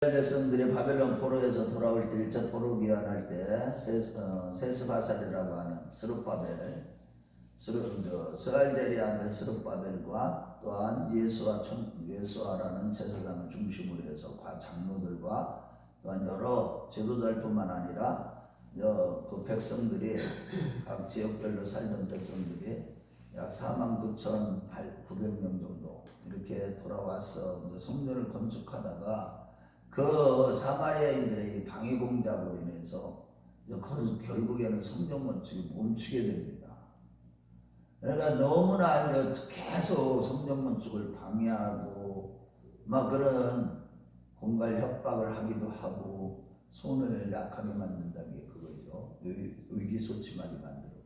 백성들이 바벨론 포로에서 돌아올 때 1차 포로 귀환할 때 세스바살이라고 하는 스알델의 아들 스룹바벨과 또한 예수아라는 제사장을 중심으로 해서 장로들과 또한 여러 제도자뿐만 아니라 그 백성들이 각 지역별로 살던 백성들이 약 49,900명 정도 이렇게 돌아와서 성전을 건축하다가 그 사마리아인들의 방해 공작으로 인해서 결국에는 성전 건축이 멈추게 됩니다. 그러니까 너무나 계속 성전 건축을 방해하고 막 그런 공갈 협박을 하기도 하고 손을 약하게 만든다는 게 그거죠. 의기소침하게 만들어버리고.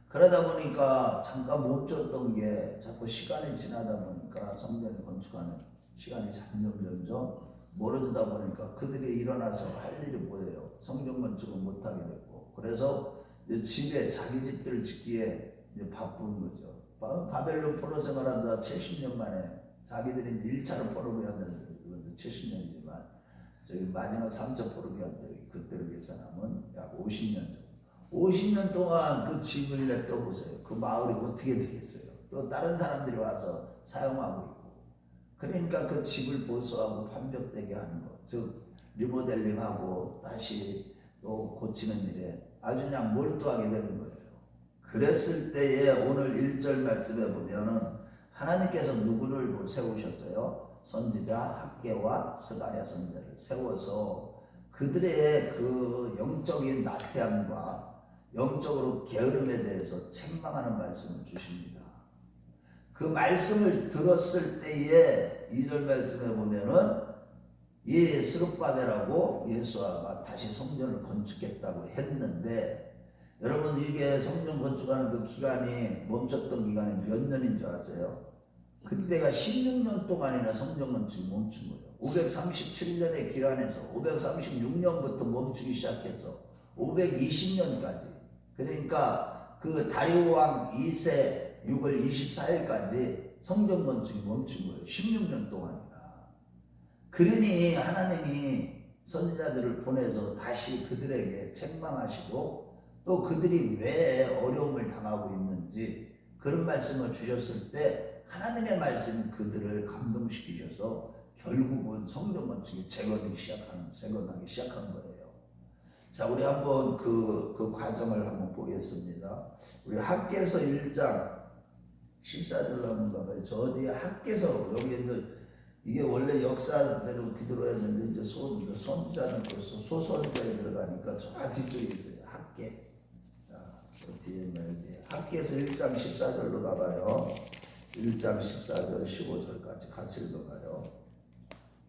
그러다 보니까 잠깐 멈췄던 게 자꾸 시간이 지나다 보니까 성전을 건축하는 시간이 점점 멀어지다 보니까 그들이 일어나서 할 일이 뭐예요? 성전 건축을 못하게 됐고, 그래서 집에 자기 집들을 짓기에 바쁜 거죠. 바벨론 포로 생활하다 70년 만에 자기들이 1차로 포로 귀환했는데 70년이지만 저기 마지막 3차 포로 귀환 때 그때로 계산하면 약 50년 정도. 50년 동안 그 집을 냅둬보세요. 그 마을이 어떻게 되겠어요? 또 다른 사람들이 와서 사용하고 있고. 그러니까 그 집을 보수하고 판벽되게 하는 것, 즉 리모델링하고 다시 또 고치는 일에 아주 그냥 몰두하게 되는 거예요. 그랬을 때에 오늘 1절 말씀에 보면은 하나님께서 누구를 세우셨어요? 선지자 학개와 스가랴 선지자를 세워서 그들의 그 영적인 나태함과 영적으로 게으름에 대해서 책망하는 말씀을 주십니다. 그 말씀을 들었을 때에 2절 말씀에 보면은 이 스룹바벨하고 예수아가 다시 성전을 건축했다고 했는데, 여러분 이게 성전 건축하는 그 기간이 멈췄던 기간이 몇 년인 줄 아세요? 그때가 16년 동안이나 성전 건축이 멈춘 거예요. 537년의 기간에서 536년부터 멈추기 시작해서 520년까지, 그러니까 그 다리오 왕 2세 6월 24일까지 성전 건축이 멈춘 거예요. 16년 동안이나. 그러니 하나님이 선지자들을 보내서 다시 그들에게 책망하시고 또 그들이 왜 어려움을 당하고 있는지 그런 말씀을 주셨을 때 하나님의 말씀이 그들을 감동시키셔서 결국은 성전 건축이 재건하기 시작한 거예요. 자, 우리 한번 그 과정을 한번 보겠습니다. 우리 학개서 1장 14절로 한번 봐봐요. 저 뒤에 학개서, 여기 이게 원래 역사대로 기도로 했는데 이제 선지자는 벌써 소선지자에 들어가니까 저 뒤쪽에 있어요. 학개. 자, 저 뒤에 학개서 1장 14절로 가봐요. 1장 14절 15절까지 같이 읽어봐요.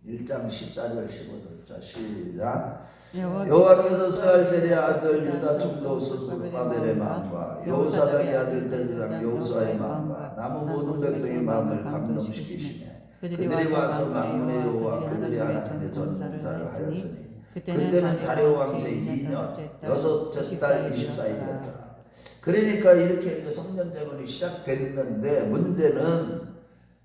1장 14절 15절. 자, 시작. 여호와께서 스알델의 아들 유다 총독 스룹바벨의 마음과 여호사닥의 아들 제사장 여호수아의 마음과 남은 모든 백성의 마음을 감동시키시네. 그들이 와서 만군의 여호와 그들이 하나님의 전공사를 하였으니 그때는 다리오 왕 제2년 여섯째 달 24일이었더라. 그러니까 이렇게 이제 성전 재건이 시작됐는데, 문제는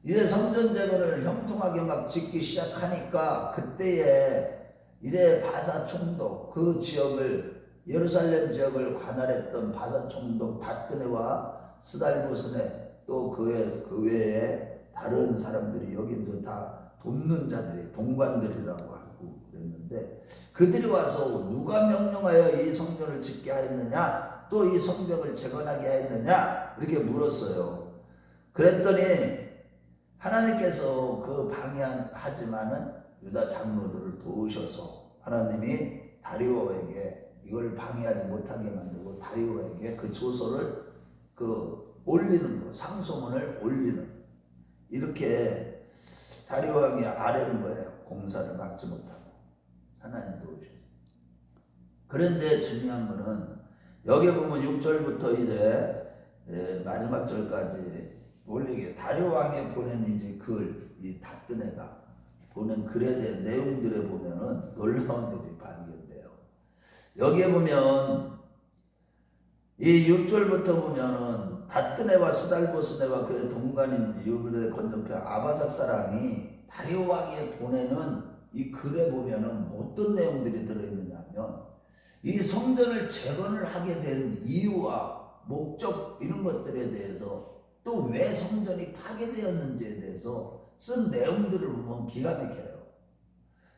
이제 성전 재건을 형통하게 막 짓기 시작하니까 그때에 이제 바사 총독, 그 지역을 예루살렘 지역을 관할했던 바사 총독 다뜨네와 스달보스네, 또 그 외에 다른 사람들이 여기 이제 다 돕는 자들이 동관들이라고 하고 그랬는데, 그들이 와서 누가 명령하여 이 성전을 짓게 하였느냐, 또 이 성벽을 재건하게 하였느냐 이렇게 물었어요. 그랬더니 하나님께서 그 방해하지만은 유다 장로들을 도우셔서 하나님이 다리오에게 이걸 방해하지 못하게 만들고 다리오에게 그 조서를 올리는 거, 상소문을 올리는, 이렇게 다리오 왕이 아뢰는 거예요. 공사를 막지 못하고 하나님 도우셔서. 그런데 중요한 거는 여기 보면 6절부터 이제 마지막 절까지 올리게 다리오 왕이 보낸 이제 글, 이 다뜨네가 보낸 글에 대한 내용들에 보면은 놀라운 일이 발견돼요. 여기에 보면 이 6절부터 보면은 다뜨네와 스달보스네와 그의 동관인 유브레 건너편 아바삭 사람이 다리오 왕이 보내는 이 글에 보면은 어떤 내용들이 들어있느냐면 이 성전을 재건을 하게 된 이유와 목적 이런 것들에 대해서 또 왜 성전이 파괴되었는지에 대해서 쓴 내용들을 보면 기가 막혀요.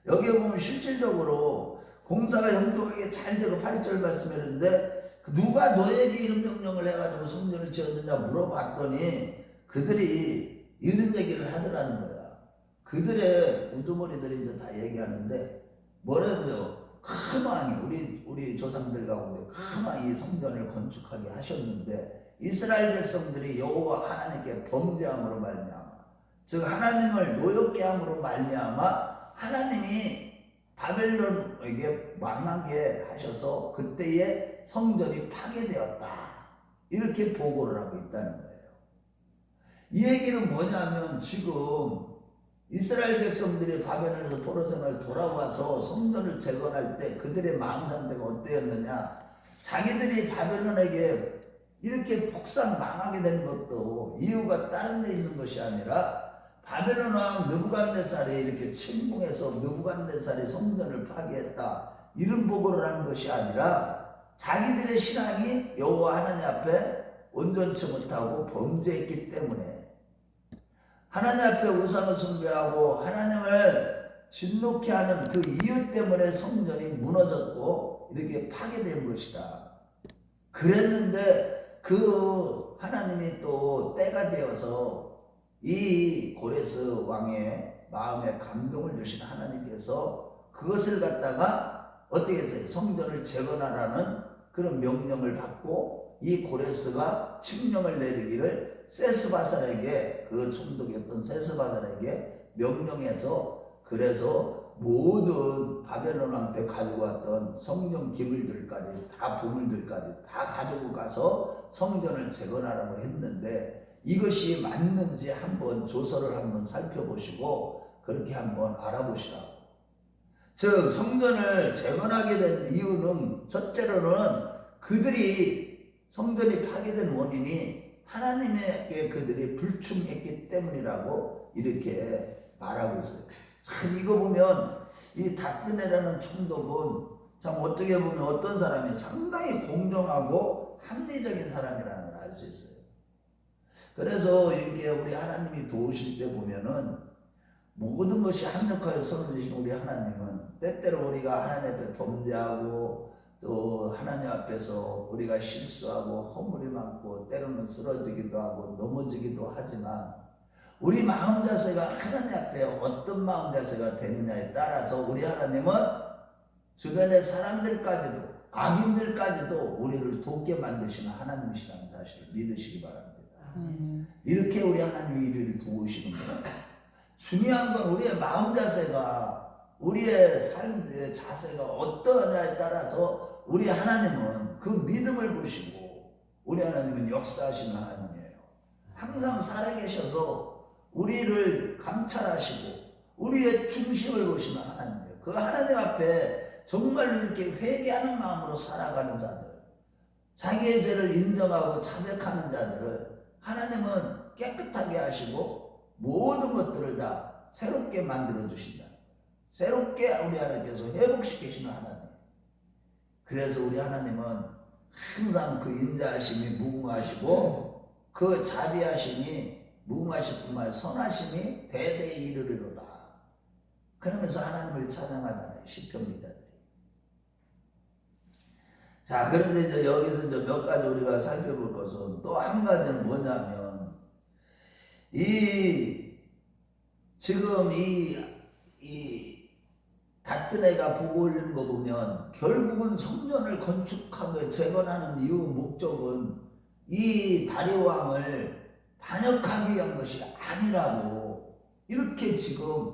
여기에 보면 실질적으로 공사가 형통하게 잘 되고 8절 말씀했는데 누가 너에게 이런 명령을 해가지고 성전을 지었느냐 물어봤더니 그들이 이런 얘기를 하더라는 거야. 그들의 우두머리들이 이제 다 얘기하는데 뭐라고요? 큰 왕이 우리 조상들 가운데 큰 왕이 성전을 건축하게 하셨는데 이스라엘 백성들이 여호와 하나님께 범죄함으로 말미암아 즉 하나님을 노엽게 함으로 말미암아 하나님이 바벨론에게 망하게 하셔서 그때의 성전이 파괴되었다 이렇게 보고를 하고 있다는 거예요. 이 얘기는 뭐냐면 지금 이스라엘 백성들이 바벨론에서 포로 생활 돌아와서 성전을 재건할 때 그들의 마음 상태가 어땠느냐, 자기들이 바벨론에게 이렇게 폭삭 망하게 된 것도 이유가 다른 데 있는 것이 아니라 바벨론 왕 느부갓네살이 이렇게 침공해서 느부갓네살이 성전을 파괴했다 이런 보고를 하는 것이 아니라 자기들의 신앙이 여호와 하나님 앞에 온전치 못하고 범죄했기 때문에 하나님 앞에 우상을 숭배하고 하나님을 진노케 하는 그 이유 때문에 성전이 무너졌고 이렇게 파괴된 것이다. 그랬는데 그 하나님이 또 때가 되어서 이 고레스 왕의 마음에 감동을 주신 하나님께서 그것을 갖다가 어떻게 했어요? 성전을 재건하라는 그런 명령을 받고 이 고레스가 칙령을 내리기를 세스바살에게 그 총독이었던 세스바살에게 명령해서 그래서 모든 바벨론 왕때 가지고 왔던 성전 기물들까지 다 보물들까지 다 가지고 가서 성전을 재건하라고 했는데 이것이 맞는지 한번 조서를 한번 살펴보시고 그렇게 한번 알아보시라고. 즉 성전을 재건하게 된 이유는 첫째로는 그들이 성전이 파괴된 원인이 하나님에게 그들이 불충했기 때문이라고 이렇게 말하고 있어요. 참 이거 보면 이 다뜨네라는 총독은 참 어떻게 보면 어떤 사람이 상당히 공정하고 합리적인 사람이라는 걸 알 수 있어요. 그래서 이렇게 우리 하나님이 도우실 때 보면은 모든 것이 합력하여 선을 우리 하나님은 때때로 우리가 하나님 앞에 범죄하고 또 하나님 앞에서 우리가 실수하고 허물이 많고 때로는 쓰러지기도 하고 넘어지기도 하지만 우리 마음 자세가 하나님 앞에 어떤 마음 자세가 되느냐에 따라서 우리 하나님은 주변의 사람들까지도 악인들까지도 우리를 돕게 만드시는 하나님이시라는 사실을 믿으시기 바랍니다. 이렇게 우리 하나님이 이를 도우시는 거예요. 중요한 건 우리의 마음 자세가 우리의 삶의 자세가 어떠냐에 따라서 우리 하나님은 그 믿음을 보시고 우리 하나님은 역사하시는 하나님이에요. 항상 살아계셔서 우리를 감찰하시고 우리의 중심을 보시는 하나님이에요. 그 하나님 앞에 정말로 이렇게 회개하는 마음으로 살아가는 자들, 자기의 죄를 인정하고 자백하는 자들을 하나님은 깨끗하게 하시고 모든 것들을 다 새롭게 만들어 주신다. 새롭게 우리 하나님께서 회복시키시는 하나님. 그래서 우리 하나님은 항상 그 인자하심이 무궁하시고 그 자비하심이 무궁하실 뿐만 아니라 선하심이 대대에 이르리로다. 그러면서 하나님을 찬양하잖아요. 시편 기자들이. 자, 그런데 이제 여기서 이제 몇 가지 우리가 살펴볼 것은 또 한 가지는 뭐냐면 지금 다트네가 보고 올리는 거 보면 결국은 성전을 건축하고 재건하는 이유 목적은 이 다리오 왕을 반역하기 위한 것이 아니라고 이렇게 지금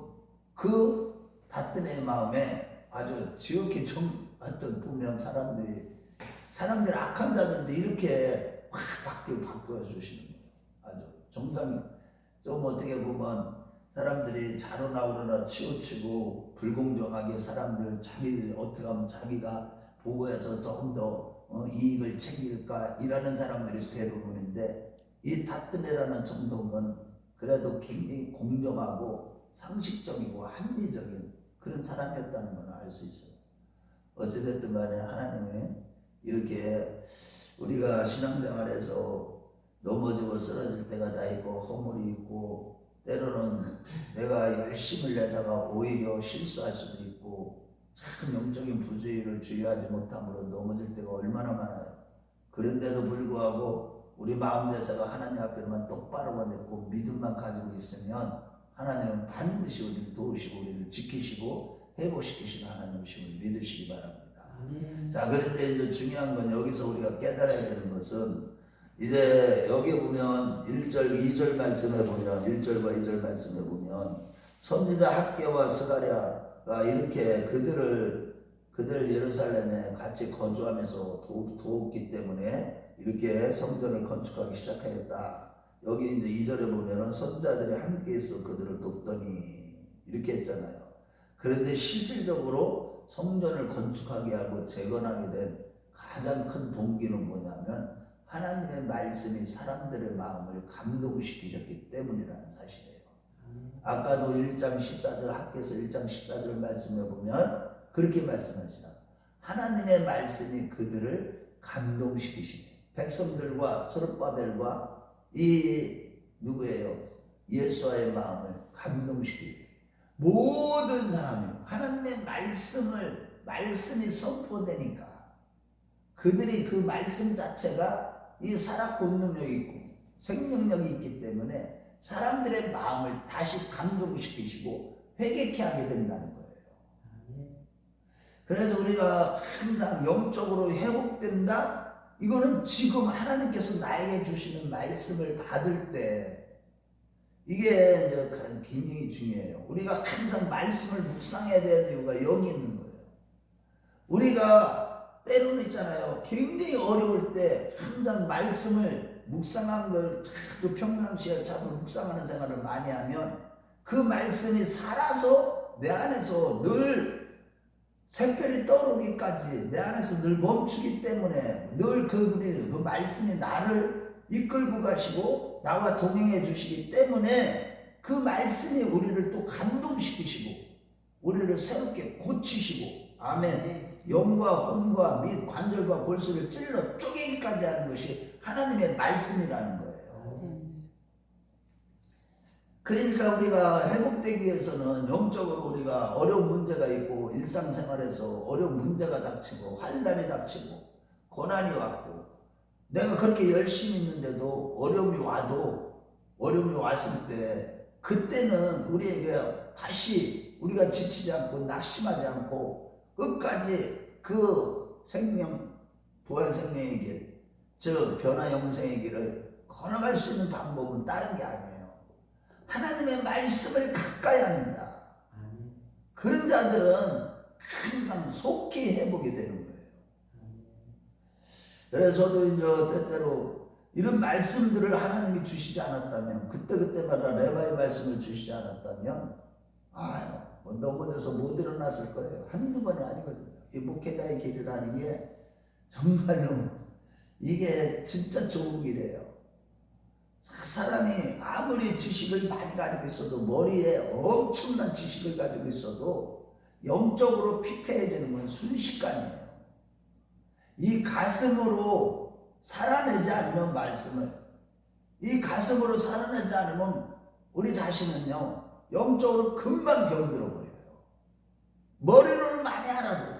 그 다트네의 마음에 아주 지극히 하여튼 보면 사람들이 악한 자들도 이렇게 확 바꿔 주시는 거예요. 아주 정상 좀 어떻게 보면 사람들이 자로나오거나 치우치고 불공정하게 사람들 자기 어떻게 하면 자기가 보고해서 조금 더 이익을 챙길까 이라는 사람들이 대부분인데 이 다트네라는 총독은 그래도 굉장히 공정하고 상식적이고 합리적인 그런 사람이었다는 걸 알 수 있어요. 어찌됐든 간에 하나님은 이렇게 우리가 신앙생활에서 넘어지고 쓰러질 때가 다 있고 허물이 있고 때로는 내가 열심을 내다가 오히려 실수할 수도 있고 참 영적인 부주의를 주의하지 못함으로 넘어질 때가 얼마나 많아요. 그런데도 불구하고 우리 마음 자세가 하나님 앞에만 똑바로가 됐고 믿음만 가지고 있으면 하나님은 반드시 우리를 도우시고 우리를 지키시고 회복시키시는 하나님이심을 믿으시기 바랍니다. 자, 그런데 이제 중요한 건 여기서 우리가 깨달아야 되는 것은 이제 여기 보면 1절, 2절 말씀에 보면 1절과 2절 말씀에 보면 선지자 학개와 스가랴가 이렇게 그들 예루살렘에 같이 거주하면서 도웠기 때문에 이렇게 성전을 건축하기 시작하였다. 여기 이제 2절에 보면은 선자들이 함께해서 그들을 돕더니 이렇게 했잖아요. 그런데 실질적으로 성전을 건축하게 하고 재건하게 된 가장 큰 동기는 뭐냐면 하나님의 말씀이 사람들의 마음을 감동시키셨기 때문이라는 사실이에요. 아까도 1장 14절 학께서 1장 14절 말씀에 보면 그렇게 말씀하시나 하나님의 말씀이 그들을 감동시키시네. 백성들과 스룹바벨과 이 누구예요? 예수와의 마음을 감동시키고 모든 사람이 하나님의 말씀이 선포되니까 그들이 그 말씀 자체가 이 살아 본능력이 있고 생명력이 있기 때문에 사람들의 마음을 다시 감동시키시고 회개케 하게 된다는 거예요. 그래서 우리가 항상 영적으로 회복된다? 이거는 지금 하나님께서 나에게 주시는 말씀을 받을 때 이게 이제 굉장히 중요해요. 우리가 항상 말씀을 묵상해야 되는 이유가 여기 있는 거예요. 우리가 때로는 있잖아요. 굉장히 어려울 때 항상 말씀을 묵상한 걸 자꾸 평상시에 자꾸 묵상하는 생활을 많이 하면 그 말씀이 살아서 내 안에서 늘 샛별이 떠오르기까지 내 안에서 늘 멈추기 때문에 늘 그 말씀이 나를 이끌고 가시고 나와 동행해 주시기 때문에 그 말씀이 우리를 또 감동시키시고 우리를 새롭게 고치시고 아멘. 영과 혼과 및 관절과 골수를 찔러 쪼개기까지 하는 것이 하나님의 말씀이라는 거예요. 그러니까 우리가 회복되기 위해서는 영적으로 우리가 어려운 문제가 있고 일상생활에서 어려운 문제가 닥치고 환난이 닥치고 고난이 왔고 내가 그렇게 열심히 있는데도 어려움이 왔을 때 그때는 우리에게 다시 우리가 지치지 않고 낙심하지 않고 끝까지 그 생명 부활 생명의 길 즉 변화 영생의 길을 걸어갈 수 있는 방법은 다른 게 아니에요. 하나님의 말씀을 가까이 합니다. 그런 자들은 항상 속히 회복이 되는 거예요. 그래서 저도 이제 때때로 이런 말씀들을 하나님이 주시지 않았다면 그때마다 레바의 말씀을 주시지 않았다면 뭐 넘어져서 못 일어났을 거예요. 한두 번이 아니거든요. 이 목회자의 길이라는 게 정말로 이게 진짜 좋은 길이에요. 사람이 아무리 지식을 많이 가지고 있어도 머리에 엄청난 지식을 가지고 있어도 영적으로 피폐해지는 건 순식간이에요. 이 가슴으로 살아내지 않으면 말씀을 이 가슴으로 살아내지 않으면 우리 자신은요 영적으로 금방 병들어 버려요. 머리로는 많이 알아도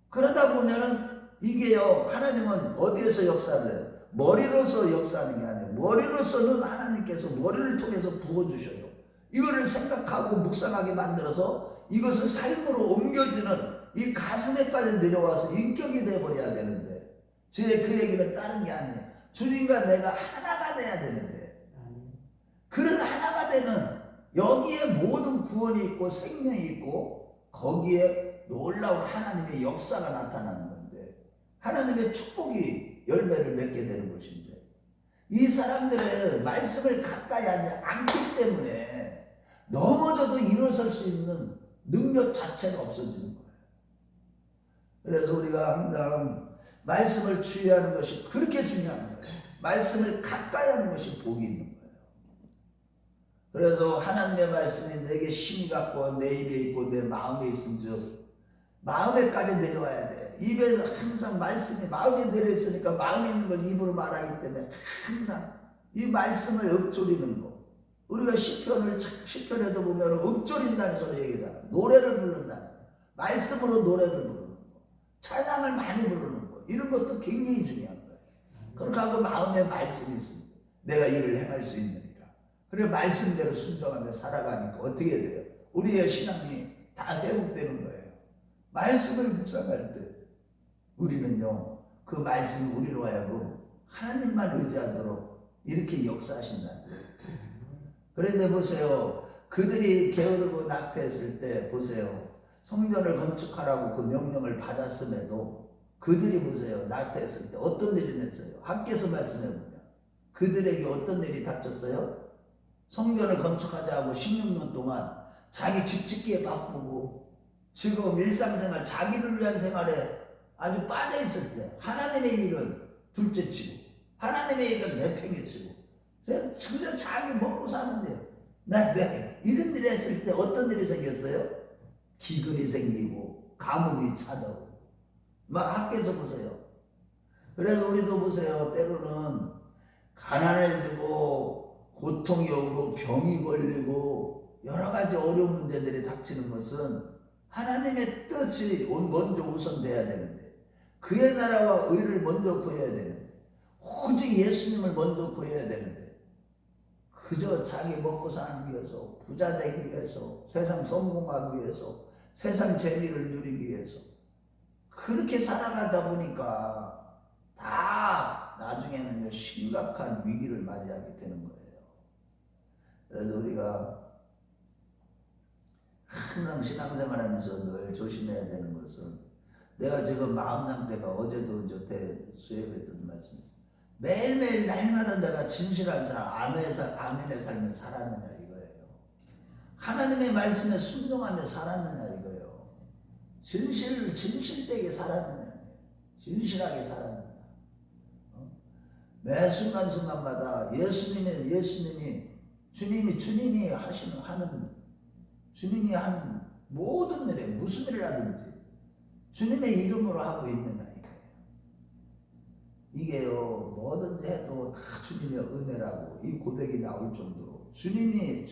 그러다 보면은 이게요 하나님은 어디에서 역사를 해요? 머리로서 역사하는 게 아니에요. 머리로서는 하나님께서 머리를 통해서 부어주셔요. 이거를 생각하고 묵상하게 만들어서 이것을 삶으로 옮겨지는 이 가슴에까지 내려와서 인격이 되어버려야 되는데 그 얘기는 다른 게 아니에요. 주님과 내가 하나가 돼야 되는데 그런 하나가 되는 여기에 모든 구원이 있고 생명이 있고 거기에 놀라운 하나님의 역사가 나타나는 건데 하나님의 축복이 열매를 맺게 되는 것인데 이 사람들은 말씀을 가까이 하지 않기 때문에 넘어져도 일어설 수 있는 능력 자체가 없어지는 거예요. 그래서 우리가 항상 말씀을 주의하는 것이 그렇게 중요한 거예요. 말씀을 가까이 하는 것이 복이 있는 거예요. 그래서 하나님의 말씀이 내게 힘이 갖고 내 입에 있고 내 마음에 있은즉 마음에까지 내려와야 돼. 입에서 항상 말씀이 마음에 내려있으니까 마음에 있는 걸 입으로 말하기 때문에 항상 이 말씀을 읊조리는 거. 우리가 시편에도 보면 읊조린다는 소리 얘기잖아. 노래를 부른다는 거. 말씀으로 노래를 부르는 거. 찬양을 많이 부르는 거. 이런 것도 굉장히 중요한 거예요. 그러니까 그 마음에 말씀이 있습니다. 내가 이를 행할 수 있느니라. 그래 말씀대로 순종하며 살아가니까 어떻게 돼요? 우리의 신앙이 다 회복되는 거예요. 말씀을 묵상할 때 우리는요 그 말씀이 우리로 하여금 하나님만 의지하도록 이렇게 역사하신다는 거예요. 그런데 보세요, 그들이 게으르고 낙태했을 때 보세요, 성전을 건축하라고 그 명령을 받았음에도 그들이 보세요, 낙태했을 때 어떤 일이 냈어요? 학개서 말씀해 보면 그들에게 어떤 일이 닥쳤어요? 성전을 건축하자 고 16년 동안 자기 집 짓기에 바쁘고 지금 일상생활 자기를 위한 생활에 아주 빠져있을 때 하나님의 일은 둘째치고 하나님의 일은 내팽개치고 그냥 자기 먹고 사는데요. 네. 이런 일을 했을 때 어떤 일이 생겼어요? 기근이 생기고 가뭄이 찾아오고 막 학교에서 보세요. 그래서 우리도 보세요, 때로는 가난해지고 고통이 오고 병이 걸리고 여러 가지 어려운 문제들이 닥치는 것은 하나님의 뜻이 먼저 우선돼야 되는데 그의 나라와 의를 먼저 구해야 되는데 오직 예수님을 먼저 구해야 되는데 그저 자기 먹고 사기 위해서 부자 되기 위해서 세상 성공하기 위해서 세상 재미를 누리기 위해서 그렇게 살아가다 보니까 다 나중에는 심각한 위기를 맞이하게 되는 거예요. 그래서 우리가 항상 신앙생활하면서 늘 조심해야 되는 것은 내가 지금 마음 상태가 어제도 수요일했던 말씀 매일매일 날마다 내가 진실한 삶 아멘의 삶을 살았느냐 이거예요. 하나님의 말씀에 순종하며 살았느냐 이거예요. 진실되게 살았느냐, 진실하게 살았느냐. 매 순간순간마다 주님이 하는 모든 일에 무슨 일을 하든지 주님의 이름으로 하고 있느냐 이게요 뭐든지 해도 다 주님의 은혜라고 이 고백이 나올 정도로 주님의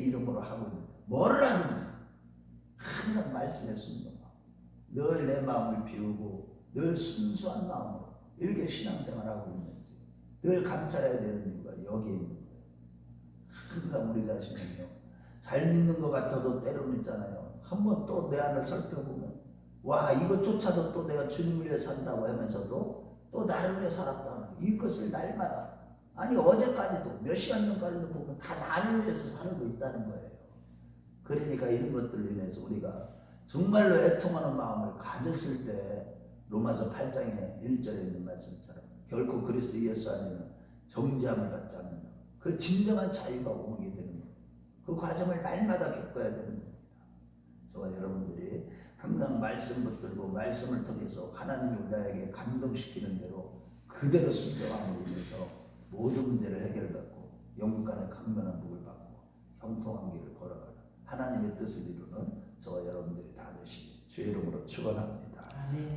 이름으로 하고 있는 뭐를 하든지 항상 말씀에 순종하고 늘 내 마음을 비우고 늘 순수한 마음으로 이렇게 신앙생활하고 있는지 늘 감찰해야 되는 이유가 여기에 있는 거예요. 항상 우리 자신은요 잘 믿는 것 같아도 때로는 있잖아요. 한번 또 내 안을 살펴보면 와 이것조차도 또 내가 주님을 위해 산다고 하면서도 또 나를 위해 살았다. 이것을 날마다 아니 어제까지도 몇 시간 전까지도 보면 다 나를 위해서 살고 있다는 거예요. 그러니까 이런 것들로 인해서 우리가 정말로 애통하는 마음을 가졌을 때 로마서 8장에 1절에 있는 말씀처럼 결코 그리스도 예수 안에는 정죄함을 받지 않는다. 그 진정한 자유가 오게 되는 거예요. 그 과정을 날마다 겪어야 되는 겁니다. 저와 여러분들이 항상 말씀 붙들고 말씀을 통해서 하나님이 우리에게 감동시키는 대로 그대로 순종함으로 인해서 모든 문제를 해결받고 영육간의 강면한 복을 받고 형통한 길을 걸어가는 하나님의 뜻을 이루는 저와 여러분들이 다 되시기 주의 이름으로 축원합니다. 아멘.